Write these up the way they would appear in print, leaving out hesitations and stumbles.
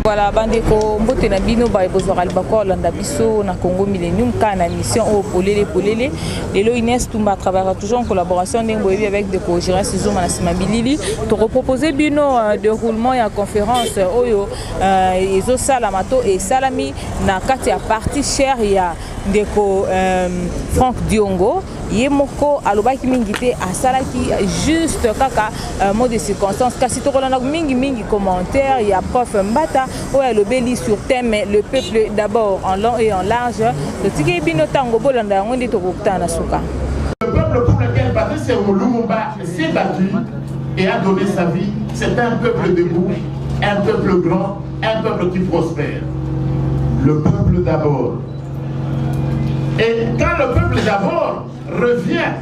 Voilà, bandeko mbote na bino ba ebozwa albako landa biso na Congo Millennium kana mission au polele. Lelo Inès Tumba travaillera toujours en collaboration avec de Kojira Sizoma na Simabilili pour proposer bino déroulement et en conférence oyo ezo salamato et salami na kati ya partie chère ya ndeko Franck Diongo yemoko alobaki mingi te asalaki juste kaka mot de circonstance kasi to kolana mingi commentaire ya prof Mbata o ya lobeli sur thème le peuple d'abord en long et en large le tiki bino tango bolanda yango ndi to kokutana suka. Le peuple pour lequel Patrice Lumumba s'est battu et a donné sa vie, c'est un peuple debout, un peuple grand, un peuple qui prospère. Le peuple d'abord. Et quand le peuple d'abord revient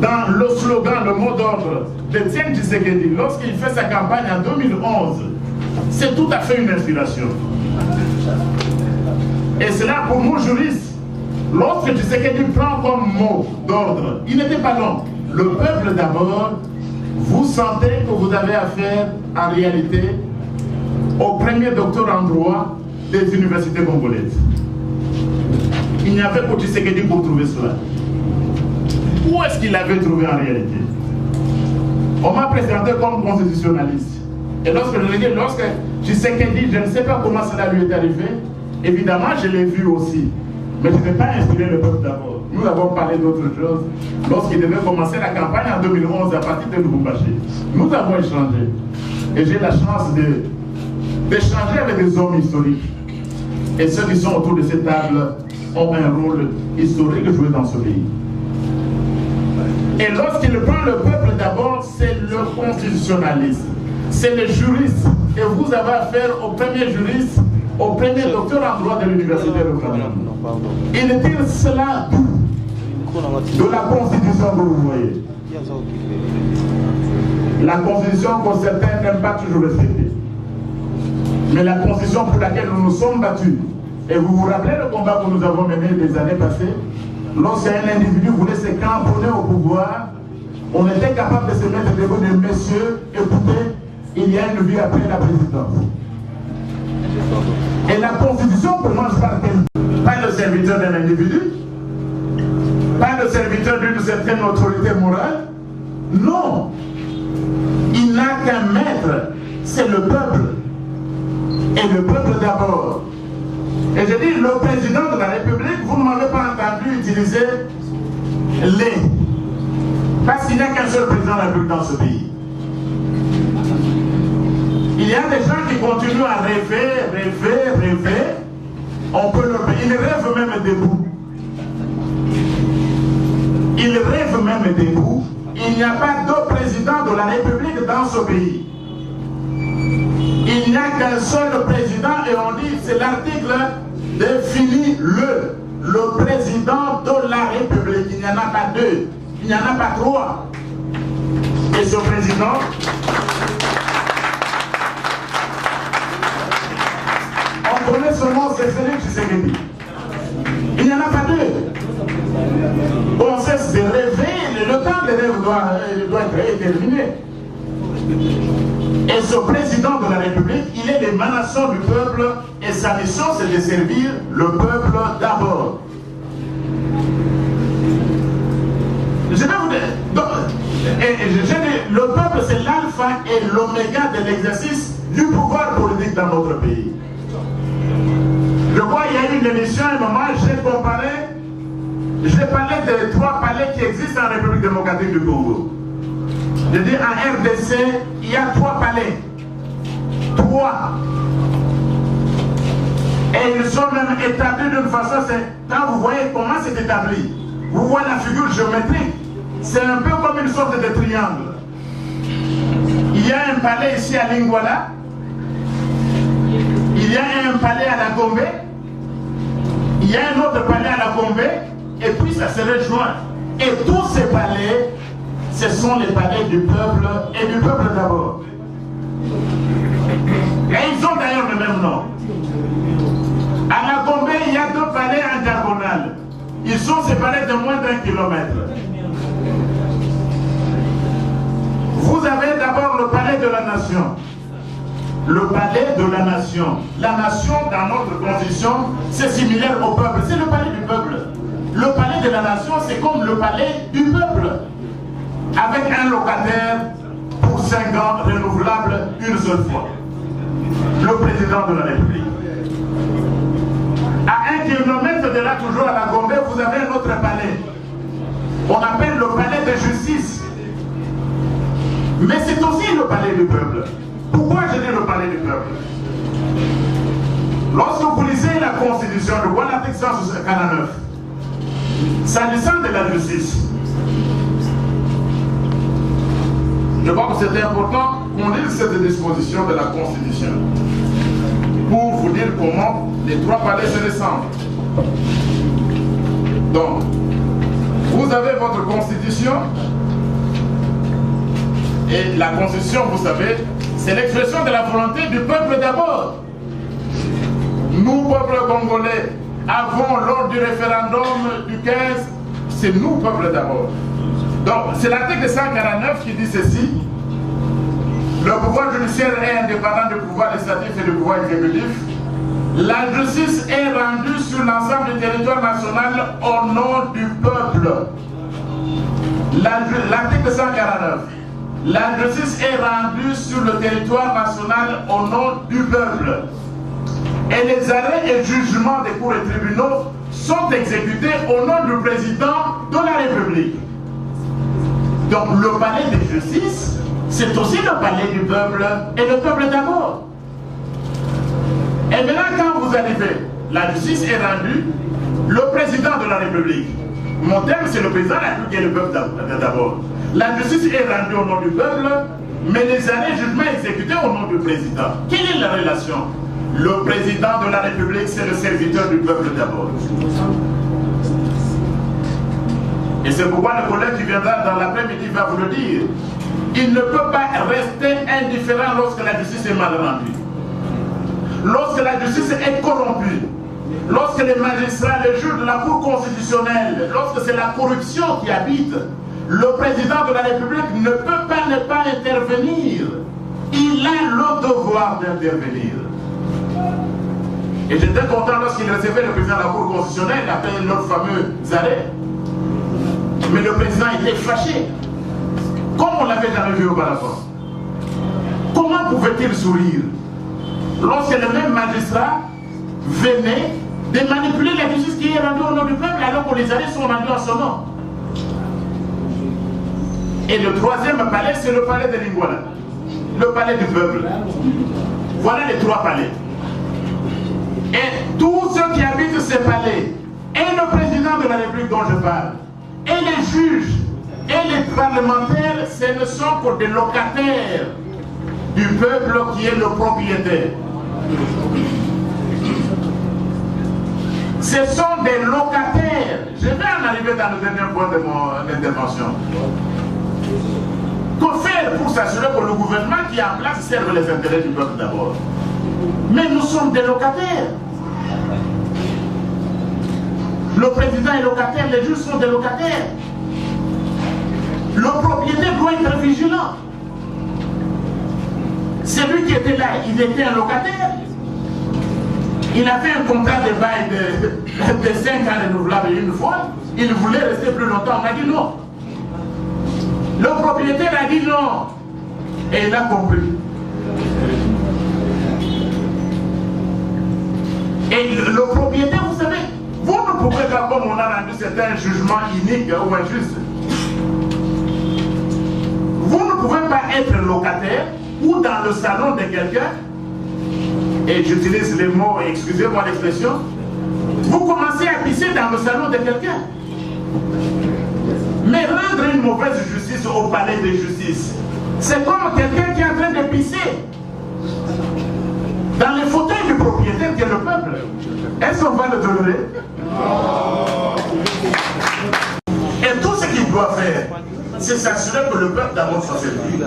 dans le slogan, le mot d'ordre d'Étienne Tshisekedi, lorsqu'il fait sa campagne en 2011, c'est tout à fait une inspiration. Et c'est là pour nous juristes, lorsque Tshisekedi prend comme mot d'ordre, il n'était pas long. Le peuple d'abord, vous sentez que vous avez affaire en réalité au premier docteur en droit des universités congolaises. Il n'y avait que Tshisekedi pour trouver cela. Où est-ce qu'il l'avait trouvé en réalité? On m'a présenté comme constitutionnaliste. Et lorsque Tshisekedi, je ne sais pas comment cela lui est arrivé, évidemment je l'ai vu aussi. Mais je n'ai pas inspiré le peuple d'abord. Nous avons parlé d'autre chose lorsqu'il devait commencer la campagne en 2011 à partir de Lubumbashi. Nous avons échangé. Et j'ai la chance d'échanger avec des hommes historiques. Et ceux qui sont autour de cette table ont un rôle historique joué dans ce pays. Et lorsqu'il prend le peuple d'abord, c'est le constitutionnalisme, c'est le juriste. Et vous avez affaire au premier juriste, au premier docteur en droit de l'université de Cameroun. Il tire cela de la constitution que vous voyez. La constitution que certains n'aiment pas toujours respecter. Mais la constitution pour laquelle nous nous sommes battus. Et vous vous rappelez le combat que nous avons mené des années passées? Lorsqu'un individu voulait se camponner au pouvoir, on était capable de se mettre debout de messieurs, écoutez, il y a une vie après la présidence. Et la constitution commence par quel? Pas le serviteur d'un individu, pas le serviteur d'une certaine autorité morale. Non, il n'a qu'un maître, c'est le peuple. Et le peuple d'abord. Et je dis, le président de la République, vous ne m'avez pas entendu utiliser les. Parce qu'il n'y a qu'un seul président de la République dans ce pays. Il y a des gens qui continuent à rêver. On peut leur... Ils rêvent même debout. Ils rêvent même debout. Il n'y a pas d'autre président de la République dans ce pays. Il n'y a qu'un seul président et on dit, c'est l'article définit le président de la République. Il n'y en a pas deux, il n'y en a pas trois. Et ce président, on connaît son nom, c'est Félix Tshisekedi. Il n'y en a pas deux. On cesse de rêver, le temps de rêve doit être terminé. Et ce président de la République, il est l'émanation du peuple et sa mission c'est de servir le peuple d'abord. Je vais vous dire, le peuple c'est l'alpha et l'oméga de l'exercice du pouvoir politique dans notre pays. Je crois qu'il y a eu une émission, à un moment, j'ai parlé des trois palais qui existent en République démocratique du Congo. Je dis en RDC, il y a trois palais. Trois. Et ils sont même établis d'une façon, quand vous voyez comment c'est établi, vous voyez la figure géométrique, c'est un peu comme une sorte de triangle. Il y a un palais ici à Lingwala, il y a un palais à la Gombe, il y a un autre palais à la Gombe, et puis ça se rejoint. Et tous ces palais, ce sont les palais du peuple et du peuple d'abord. Et ils ont d'ailleurs le même nom. À la Gombe, il y a deux palais en diagonale. Ils sont séparés de moins d'1 kilomètre. Vous avez d'abord le palais de la nation. le palais de la nation. La nation, dans notre constitution, c'est similaire au peuple. C'est le palais du peuple. Le palais de la nation, c'est comme le palais du peuple. Avec un locataire pour 5 ans, renouvelable une seule fois. Le président de la République. À 1 kilomètre de là, toujours à la Gombe, vous avez un autre palais. On appelle le palais de justice. Mais c'est aussi le palais du peuple. Pourquoi je dis le palais du peuple? Lorsque vous lisez la constitution de l'article 149, s'agissant de la justice, je crois que c'est important qu'on lise cette disposition de la constitution pour vous dire comment les 3 palais se descendent. Donc, vous avez votre constitution, et la constitution, vous savez, c'est l'expression de la volonté du peuple d'abord. Nous, peuple congolais, avons lors du référendum du 15, c'est nous, peuple d'abord. Donc, c'est l'article 149 qui dit ceci. Le pouvoir judiciaire est indépendant du pouvoir législatif et du pouvoir exécutif. La justice est rendue sur l'ensemble du territoire national au nom du peuple. L'article 149. La justice est rendue sur le territoire national au nom du peuple. Et les arrêts et jugements des cours et tribunaux sont exécutés au nom du président de la République. Donc le palais de justice, c'est aussi le palais du peuple, et le peuple d'abord. Et maintenant, quand vous arrivez, la justice est rendue, le président de la République. Mon terme, c'est le président de la République et le peuple d'abord. La justice est rendue au nom du peuple, mais les arrêts et jugements exécutés au nom du président. Quelle est la relation? Le président de la République, c'est le serviteur du peuple d'abord. Et c'est pourquoi le collègue qui viendra dans l'après-midi va vous le dire. Il ne peut pas rester indifférent lorsque la justice est mal rendue. Lorsque la justice est corrompue, lorsque les magistrats, les juges de la Cour constitutionnelle, lorsque c'est la corruption qui habite, le président de la République ne peut pas ne pas intervenir. Il a le devoir d'intervenir. Et j'étais content lorsqu'il recevait le président de la Cour constitutionnelle après notre fameux arrêt. Mais le président était fâché, comme on l'avait jamais vu auparavant. Comment pouvait-il sourire lorsque le même magistrat venait de manipuler la justice qui est rendue au nom du peuple alors que les arrêts sont rendus en son nom? Et le troisième palais, c'est le palais de Lingouala, le palais du peuple. Voilà les 3 palais. Et tous ceux qui habitent ces palais, et le président de la République dont je parle, et les juges, et les parlementaires, ce ne sont que des locataires du peuple qui est le propriétaire. Ce sont des locataires. Je vais en arriver dans le dernier point de mon intervention. Que faire pour s'assurer que le gouvernement qui est en place serve les intérêts du peuple d'abord? Mais nous sommes des locataires. Le président est locataire, les juges sont des locataires. Le propriétaire doit être vigilant. Celui qui était là, il était un locataire. Il avait un contrat de bail de 5 ans renouvelable une fois. Il voulait rester plus longtemps. On a dit non. Le propriétaire a dit non. Et il a compris. Et le propriétaire, vous savez, vous ne pouvez pas, comme on a rendu certains jugements uniques ou injustes, vous ne pouvez pas être locataire ou dans le salon de quelqu'un, et j'utilise les mots, excusez-moi l'expression, vous commencez à pisser dans le salon de quelqu'un. Mais rendre une mauvaise justice au palais de justice, c'est comme quelqu'un qui est en train de pisser dans les fauteuils du propriétaire qui est le peuple. Est-ce qu'on va le tolérer? Et tout ce qu'il doit faire, c'est s'assurer que le peuple d'abord soit servi.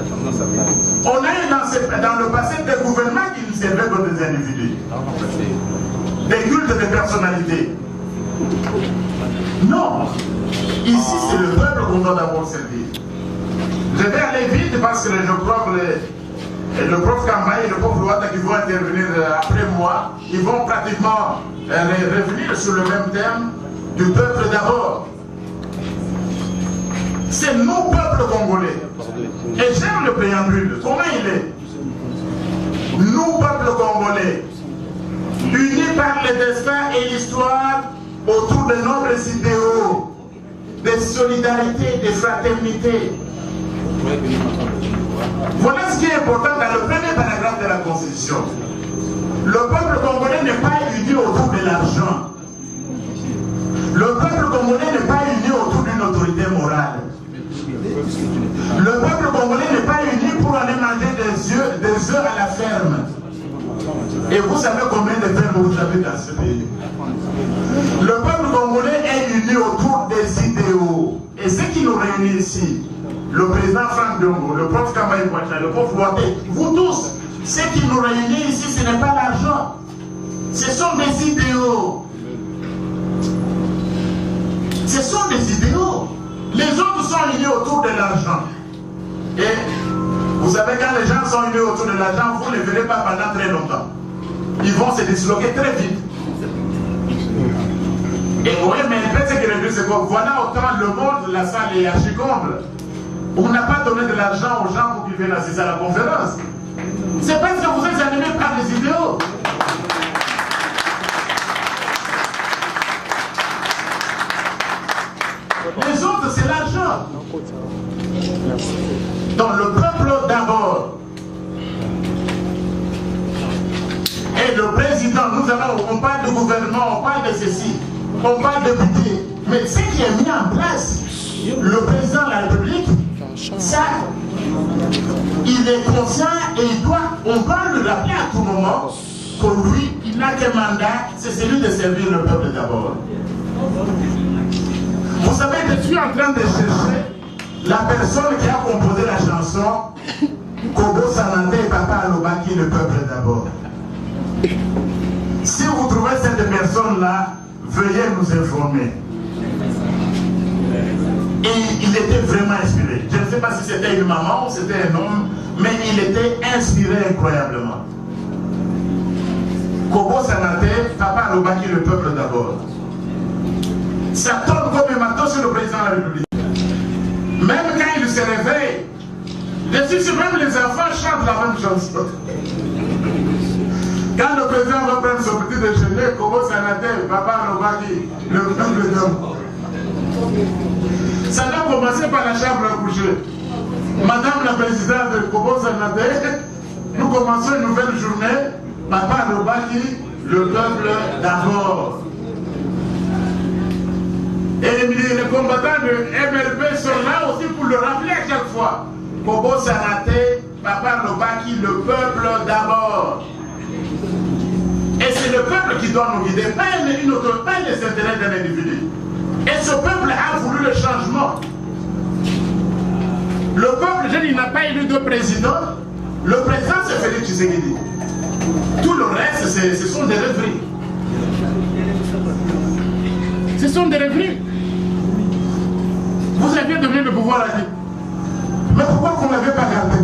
On a eu dans le passé des gouvernements qui ne servaient que des individus, des cultes de personnalités. Non, ici c'est le peuple qu'on doit d'abord servir. Je vais aller vite parce que je crois que le prof Kambaye et le prof Louata qui intervenir après moi, ils vont pratiquement revenir sur le même thème du peuple d'abord. C'est nous, peuple congolais. Et j'aime le préambule. Comment il est? Nous, peuple congolais, unis par le destin et l'histoire autour de nobles idéaux, de solidarité, de fraternité. Voilà ce qui est important dans le premier paragraphe de la Constitution. Le peuple congolais n'est pas uni autour de l'argent. Le peuple congolais n'est pas uni autour d'une autorité morale. Le peuple congolais n'est pas uni pour aller manger des œufs à la ferme. Et vous savez combien de fermes vous avez dans ce pays? Le peuple congolais est uni autour des idéaux. Et ce qui nous réunit ici, le président Franck Diongo, le prof Kamaï Ouattara, le prof Ouattara, vous tous, ce qui nous réunit ici, ce n'est pas l'argent. Ce sont des idéaux. Ce sont des idéaux. Les autres sont unis autour de l'argent. Et vous savez, quand les gens sont unis autour de l'argent, vous ne les verrez pas pendant très longtemps. Ils vont se disloquer très vite. Et oui, mais ce qui est c'est que voilà autant le monde, la salle est archi-comble. On n'a pas donné de l'argent aux gens pour qu'ils viennent assister à la conférence. C'est parce que vous êtes animés par des idéaux. Les autres, c'est l'argent. Donc le peuple d'abord. Et le président, on parle de gouvernement, on parle de ceci, on parle de budget. Mais ce qui est mis en place, le président de la République, ça, il est conscient et il doit, on doit le rappeler à tout moment, pour lui, il n'a qu'un mandat, c'est celui de servir le peuple d'abord. Vous savez, je suis en train de chercher la personne qui a composé la chanson Kobo Sanante et Papa Alobaki, le peuple d'abord. Si vous trouvez cette personne-là, veuillez nous informer. Et il était vraiment inspiré. Je ne sais pas si c'était une maman ou c'était un homme, mais il était inspiré incroyablement. Kobo Sanate, Papa Alobaki, le peuple d'abord. Ça tombe comme un marteau sur le président de la République. Même quand il se réveille, je suis sûr même les enfants chantent la même chanson. Quand le président va prendre son petit déjeuner, Kobo Sanate, Papa Alobaki, le peuple d'abord. Ça doit commencer par la chambre à coucher. Madame la présidente de Kobo Sanate, nous commençons une nouvelle journée. Papa Alobaki, le peuple d'abord. Et les combattants de MLP sont là aussi pour le rappeler à chaque fois. Kobo Sanate, Papa Alobaki, le peuple d'abord. Et c'est le peuple qui doit nous guider, pas les intérêts d'un individu. Et ce peuple a voulu le changement. Le peuple, je dis, n'a pas élu de président. Le président, c'est Félix Tshisekedi. Tout le reste, ce sont des rêveries. Ce sont des rêveries. Vous aviez donné le pouvoir à lui. Mais pourquoi qu'on ne l'avait pas gardé?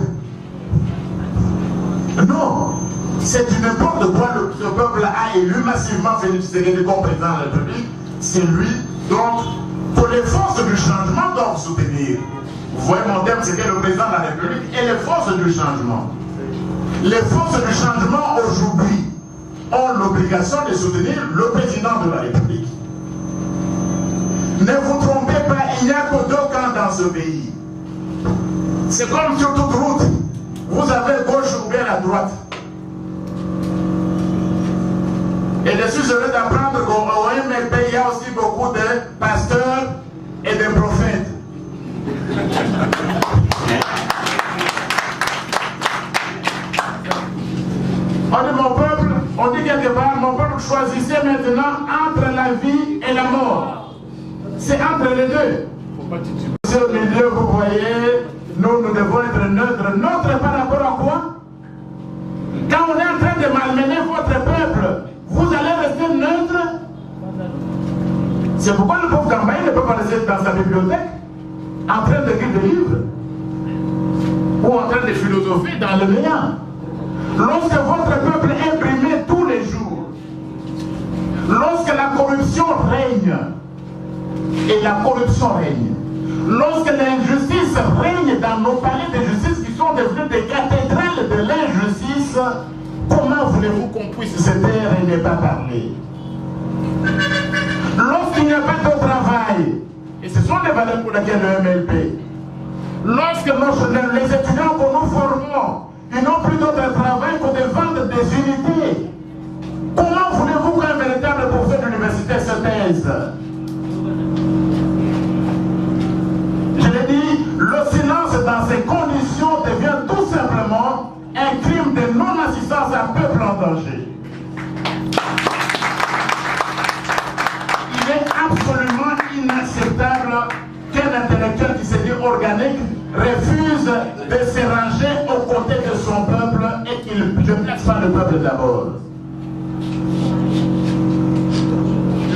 Non. C'est du n'importe quoi. Ce peuple a élu massivement Félix Tshisekedi comme président de la République. C'est lui. Donc, pour les forces du changement doivent soutenir. Vous voyez, mon thème, c'était le président de la République et les forces du changement. Les forces du changement aujourd'hui ont l'obligation de soutenir le président de la République. Ne vous trompez pas, il n'y a que deux camps dans ce pays. C'est comme sur toute route. Vous avez gauche ou bien la droite. Et je suis heureux d'apprendre qu'au MLP, il y a aussi beaucoup de pasteurs et de prophètes. On dit mon peuple, on dit quelque part, mon peuple, choisissez maintenant entre la vie et la mort. C'est entre les deux. Sur le milieu, vous voyez, nous devons être neutres. Neutres par rapport à quoi? Quand on est en train de malmener votre peuple, vous allez rester neutre. C'est pourquoi le pauvre Kambaye ne peut pas rester dans sa bibliothèque en train d'écrire des livres ou en train de philosopher dans le néant. Lorsque votre peuple règne et la corruption règne, lorsque l'injustice règne dans nos palais de justice qui sont devenus des cathédrales de l'injustice, comment voulez-vous qu'on puisse se taire et ne pas parler? Lorsqu'il n'y a pas de travail, et ce sont les valeurs pour lesquelles le MLP, lorsque les étudiants que nous formons, ils n'ont plus d'autre travail que de vendre des unités, comment voulez-vous qu'un véritable professeur d'université se taise? Je l'ai dit, le silence dans ces conditions devient tout simplement un crime de non-assistance à un peuple en danger. Il est absolument inacceptable qu'un intellectuel qui se dit organique refuse de se ranger aux côtés de son peuple et qu'il ne place pas le peuple d'abord.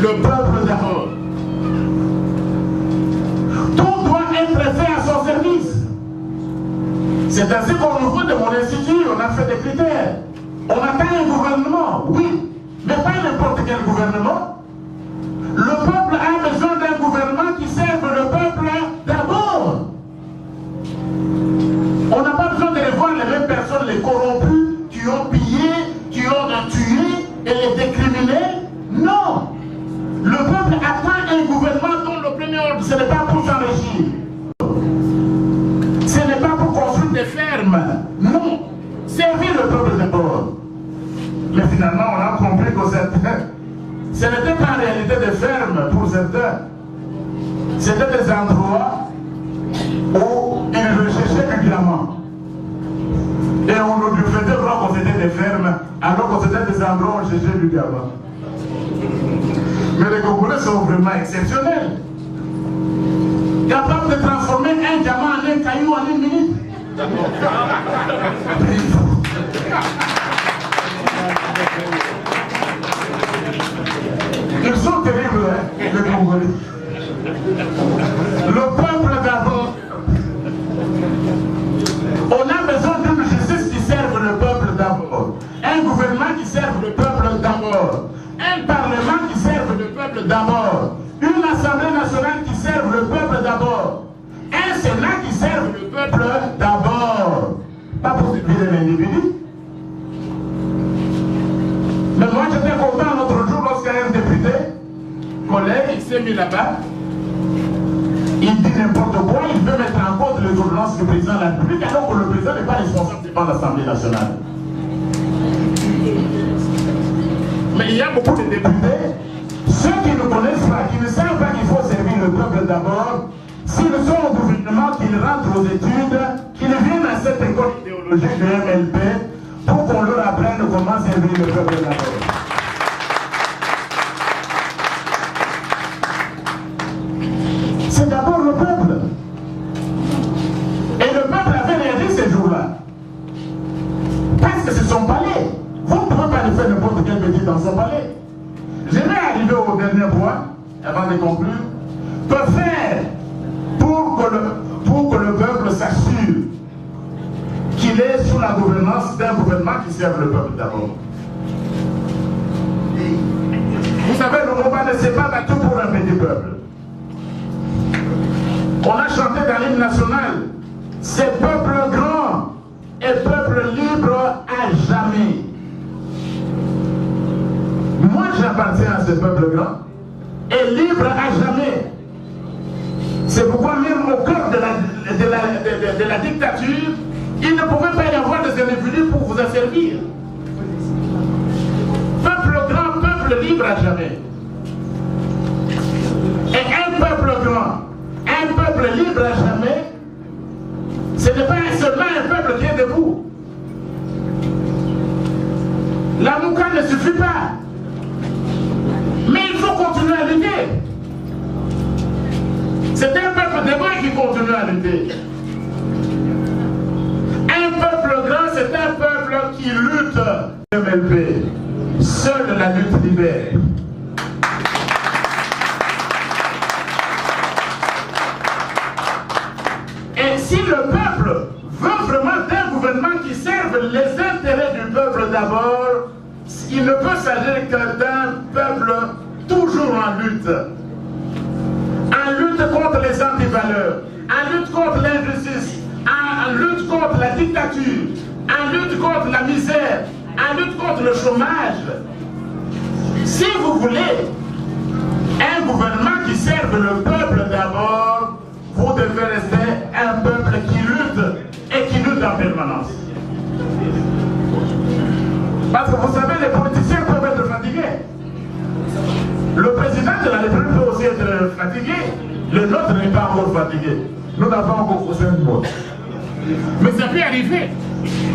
Le peuple d'abord. Tout doit être fait à son service. C'est ainsi qu'au niveau de mon institut, on a fait des critères. On attend un gouvernement, oui, mais pas n'importe quel gouvernement. Le peuple a besoin d'un gouvernement qui serve le peuple d'abord. On n'a pas besoin de revoir les mêmes personnes, les corrompus, qui ont pillé, qui ont tué et les décriminés. Non. Le peuple attend un gouvernement dont le premier ordre, ce n'est pas pour s'enrichir. Ce n'est pas pour construire des fermes. Non. Servir le peuple d'abord. Mais finalement, on a compris que ce n'était pas en réalité des fermes pour certains. C'était des endroits où ils recherchaient du diamant. Et on nous faisait croire que c'était des fermes, alors que c'était des endroits où on cherchait du diamant. Mais les Congolais sont vraiment exceptionnels. Capables de transformer un diamant en un caillou en une minute. Ils sont terribles, hein, les Congolais. Le peuple d'abord. On a besoin d'une justice qui serve le peuple d'abord. Un gouvernement qui serve le peuple d'abord. Un parlement qui serve le peuple d'abord. Une assemblée nationale qui serve le peuple d'abord. Un sénat qui serve le peuple d'abord. Pas pour servir l'individu. Mais moi j'étais content l'autre jour lorsqu'un député, collègue, il s'est mis là-bas. Il dit n'importe quoi, il veut mettre en cause les ordonnances du président de la République alors que le président n'est pas responsable devant l'Assemblée nationale. Mais il y a beaucoup de députés, ceux qui ne connaissent pas, qui ne savent pas qu'il faut servir le peuple d'abord, s'ils sont au gouvernement, qu'ils rentrent aux études, qu'ils viennent à cette école idéologique de MLP pour qu'on leur apprenne comment servir le peuple d'abord. C'est d'abord le peuple. Et le peuple avait réagi ces jours-là. Parce que c'est son palais. Vous ne pouvez pas lui faire n'importe quel bêtise dans son palais. Je vais arriver au dernier point, avant de conclure. Que faire pour que le peuple s'assure qu'il est sous la gouvernance d'un gouvernement qui serve le peuple d'abord? Vous savez, le combat ne s'est pas battu pour un petit peuple. On a chanté dans l'hymne national, c'est peuple grand et peuple libre à jamais. Moi j'appartiens à ce peuple grand et libre à jamais. C'est pourquoi même au cœur de la dictature, il ne pouvait pas y avoir des individus pour vous asservir. Peuple grand, peuple libre à jamais. Et un peuple grand, un peuple libre à jamais, ce n'est pas seulement un peuple qui est debout. La mouka ne suffit pas. Mais il faut continuer à lutter. C'est un peuple debout qui continue à lutter. Un peuple grand, c'est un peuple qui lutte. MLP, seule la lutte libère. Et si le peuple veut vraiment d'un gouvernement qui serve les intérêts du peuple d'abord, il ne peut s'agir que d'un peuple toujours en lutte. en lutte contre l'injustice, en lutte contre la dictature, en lutte contre la misère, en lutte contre le chômage. Si vous voulez un gouvernement qui serve le peuple d'abord, vous devez rester un peuple qui lutte et qui lutte en permanence. Parce que vous savez, les politiciens peuvent être fatigués. Le président de la République peut aussi être fatigué. Le nôtre n'est pas encore fatigué. Nous n'avons pas encore causé une mort. Mais ça peut arriver.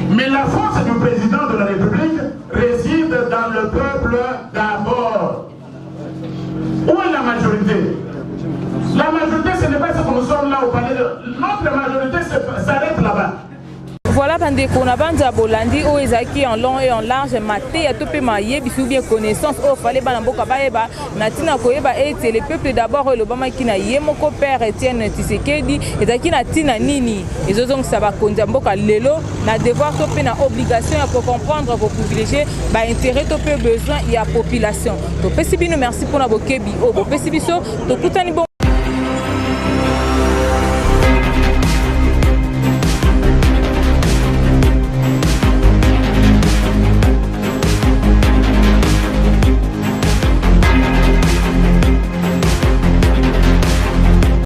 Mais la force du président de la République réside dans le peuple d'abord. Où est la majorité? La majorité, ce n'est pas ce que nous sommes là au palais. Notre majorité s'arrête là-bas. Voilà, bandeko na banja bolandi o ezaki en long et en large maté ya topé maye bisu bien connaissance o fallait bana mboka baeba natina koyeba ete le peuple d'abord le bama ki na yemoko père Etienne Tshisekedi ezaki na tina nini ezozong sa ba konza mboka lelo na devoir topé na obligation ya comprendre ko privilégier ba intérêt topé besoin ya population to pesi bino merci pour na bokebi o bo pesi biso to kutani bon